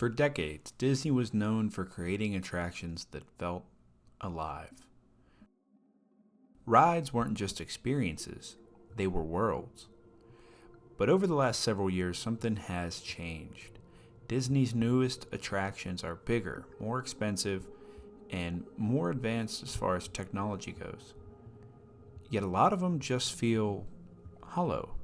For decades, Disney was known for creating attractions that felt alive. Rides weren't just experiences, they were worlds. But over the last several years, something has changed. Disney's newest attractions are bigger, more expensive, and more advanced as far as technology goes. Yet a lot of them just feel hollow.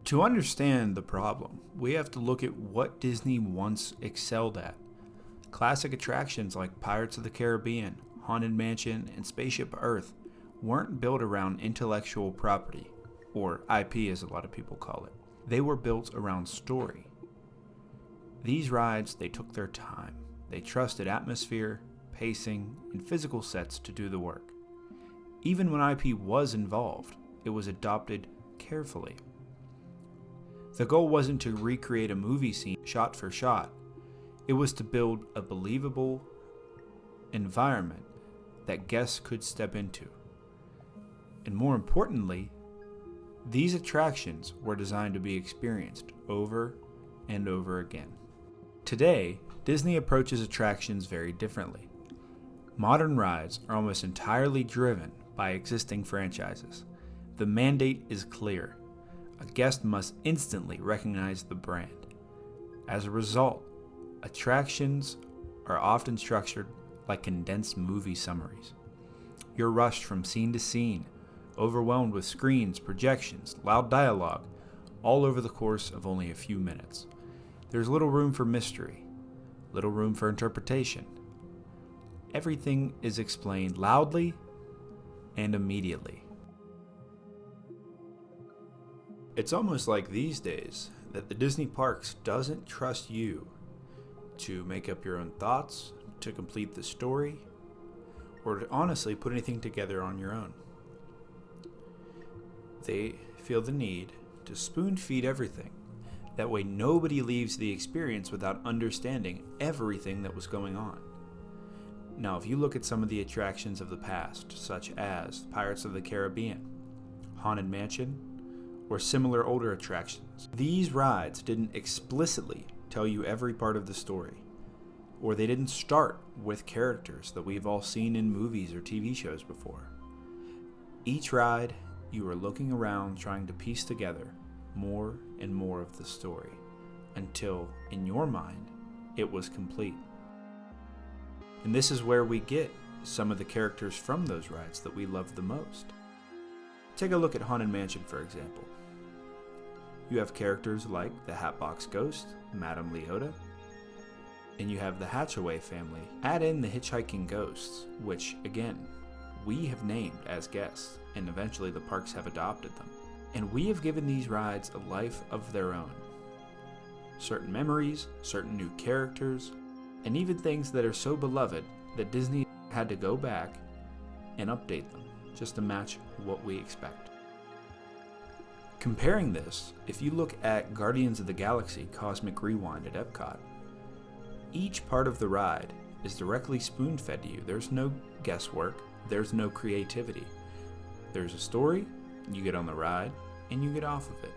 To understand the problem, we have to look at what Disney once excelled at. Classic attractions like Pirates of the Caribbean, Haunted Mansion, and Spaceship Earth weren't built around intellectual property, or IP as a lot of people call it. They were built around story. These rides, they took their time. They trusted atmosphere, pacing, and physical sets to do the work. Even when IP was involved, it was adopted carefully. The goal wasn't to recreate a movie scene shot for shot. It was to build a believable environment that guests could step into. And more importantly, these attractions were designed to be experienced over and over again. Today, Disney approaches attractions very differently. Modern rides are almost entirely driven by existing franchises. The mandate is clear. A guest must instantly recognize the brand. As a result, attractions are often structured like condensed movie summaries. You're rushed from scene to scene, overwhelmed with screens, projections, loud dialogue, all over the course of only a few minutes. There's little room for mystery, little room for interpretation. Everything is explained loudly and immediately. It's almost like these days that the Disney parks doesn't trust you to make up your own thoughts, to complete the story, or to honestly put anything together on your own. They feel the need to spoon feed everything. That way nobody leaves the experience without understanding everything that was going on. Now, if you look at some of the attractions of the past, such as Pirates of the Caribbean, Haunted Mansion, or similar older attractions, these rides didn't explicitly tell you every part of the story, or they didn't start with characters that we've all seen in movies or TV shows before. Each ride, you were looking around trying to piece together more and more of the story, until, in your mind, it was complete. And this is where we get some of the characters from those rides that we love the most. Take a look at Haunted Mansion, for example. You have characters like the Hatbox Ghost, Madame Leota, and you have the Hatchaway family. Add in the Hitchhiking Ghosts, which, again, we have named as guests, and eventually the parks have adopted them. And we have given these rides a life of their own. Certain memories, certain new characters, and even things that are so beloved that Disney had to go back and update them just to match what we expect. Comparing this, if you look at Guardians of the Galaxy Cosmic Rewind at Epcot, each part of the ride is directly spoon-fed to you. There's no guesswork, there's no creativity. There's a story, you get on the ride, and you get off of it.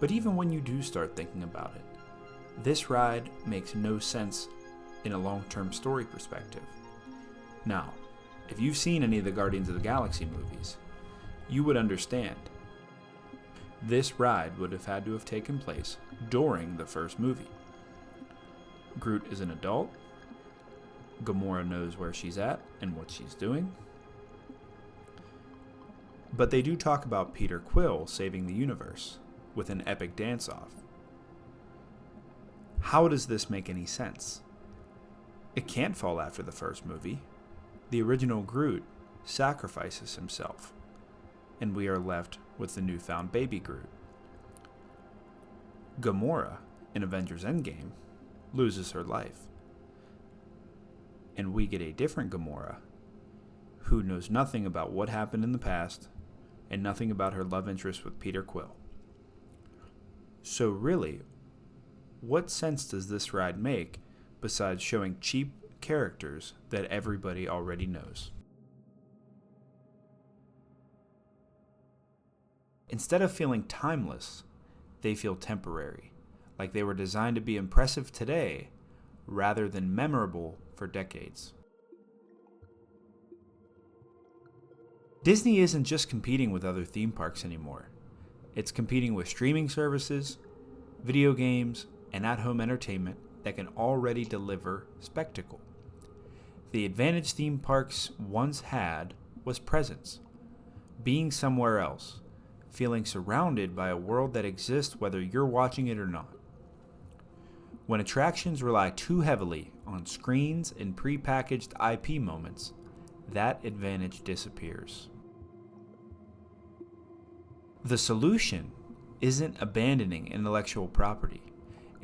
But even when you do start thinking about it, this ride makes no sense in a long-term story perspective. Now, if you've seen any of the Guardians of the Galaxy movies, you would understand. This ride would have had to have taken place during the first movie. Groot is an adult. Gamora knows where she's at and what she's doing. But they do talk about Peter Quill saving the universe with an epic dance-off. How does this make any sense? It can't fall after the first movie. The original Groot sacrifices himself, and we are left with the newfound baby Groot. Gamora, in Avengers Endgame, loses her life, and we get a different Gamora who knows nothing about what happened in the past and nothing about her love interest with Peter Quill. So really, what sense does this ride make besides showing cheap characters that everybody already knows. Instead of feeling timeless, they feel temporary, like they were designed to be impressive today rather than memorable for decades. Disney isn't just competing with other theme parks anymore. It's competing with streaming services, video games, and at-home entertainment that can already deliver spectacle. The advantage theme parks once had was presence, being somewhere else, feeling surrounded by a world that exists whether you're watching it or not. When attractions rely too heavily on screens and pre-packaged IP moments, that advantage disappears. The solution isn't abandoning intellectual property.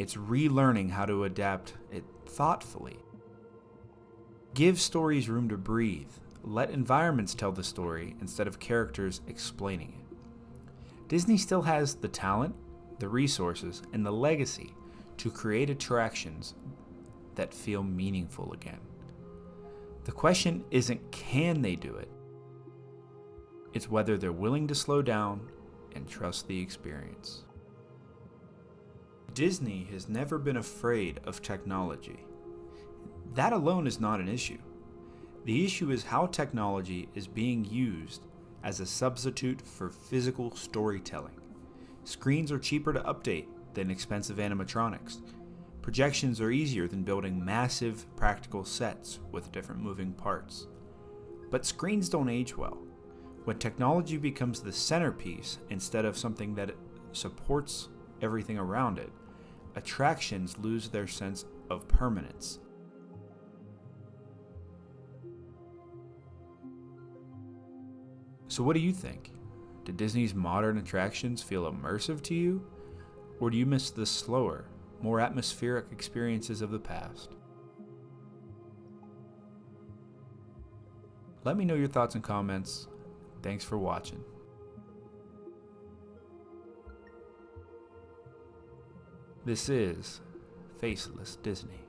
It's relearning how to adapt it thoughtfully. Give stories room to breathe. Let environments tell the story instead of characters explaining it. Disney still has the talent, the resources, and the legacy to create attractions that feel meaningful again. The question isn't can they do it? It's whether they're willing to slow down and trust the experience. Disney has never been afraid of technology. That alone is not an issue. The issue is how technology is being used as a substitute for physical storytelling. Screens are cheaper to update than expensive animatronics. Projections are easier than building massive practical sets with different moving parts. But screens don't age well. When technology becomes the centerpiece instead of something that supports everything around it, attractions lose their sense of permanence. So what do you think? Do Disney's modern attractions feel immersive to you? Or do you miss the slower, more atmospheric experiences of the past? Let me know your thoughts and comments. Thanks for watching. This is Faceless Disney.